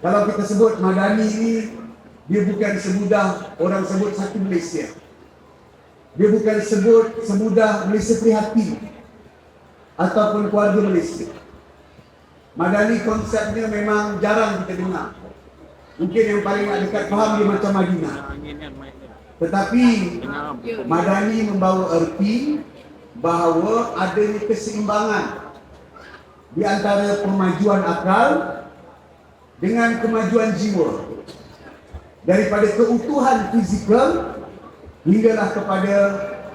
Kalau kita sebut Madani ini, dia bukan semudah orang sebut satu Malaysia. Dia bukan sebut semudah Malaysia Prihatin ataupun keluarga Malaysia. Madani konsepnya memang jarang kita dengar. Mungkin yang paling dekat faham dia macam Madinah. Tetapi Madani membawa erti bahawa adanya keseimbangan di antara kemajuan akal dengan kemajuan jiwa, daripada keutuhan fizikal hinggalah kepada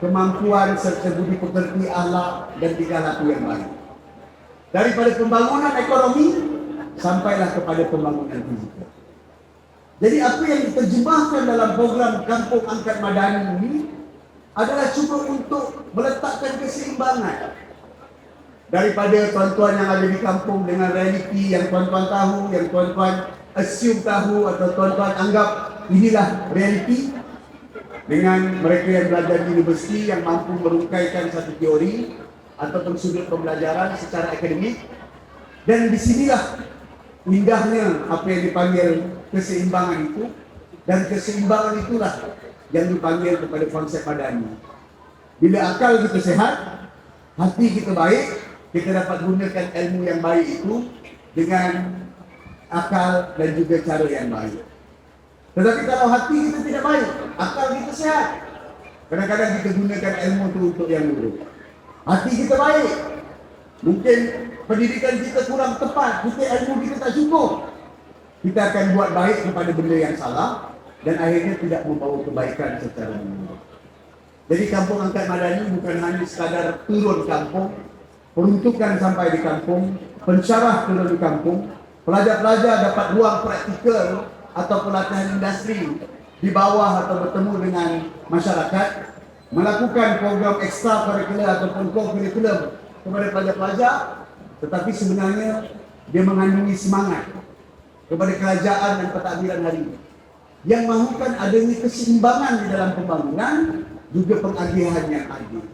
kemampuan serta budi pekerti, akhlak dan tingkah laku yang baik. Daripada pembangunan ekonomi sampailah kepada pembangunan fizikal. Jadi apa yang diterjemahkan dalam program Kampung Angkat Madani ini adalah cuba untuk meletakkan keseimbangan daripada tuan-tuan yang ada di kampung dengan realiti yang tuan-tuan tahu, yang tuan-tuan assume tahu atau tuan-tuan anggap inilah realiti, dengan mereka yang belajar di universiti yang mampu merungkaikan satu teori ataupun sudut pembelajaran secara akademik. Dan disinilah indahnya apa yang dipanggil keseimbangan itu, dan keseimbangan itulah yang dipanggil kepada konsep Madani. Bila akal kita sehat, hati kita baik, kita dapat gunakan ilmu yang baik itu dengan akal dan juga cara yang baik. Tetapi kalau hati kita tidak baik, akal kita sehat, kadang-kadang kita gunakan ilmu itu untuk yang buruk. Hati kita baik, mungkin pendidikan kita kurang tepat, kita ilmu kita tak cukup, kita akan buat baik kepada benda yang salah dan akhirnya tidak membawa kebaikan secara menyeluruh. Jadi Kampung Angkat Madani bukan hanya sekadar turun kampung, peruntukan sampai di kampung, pensyarah turun di kampung, pelajar-pelajar dapat ruang praktikal atau pelatihan industri di bawah atau bertemu dengan masyarakat, melakukan program ekstra kurikuler ataupun co-curriculum kepada pelajar-pelajar, tetapi sebenarnya dia mengandungi semangat kepada kerajaan dan pentadbiran hari ini yang mahukan adanya keseimbangan di dalam pembangunan juga pengagihan yang adil.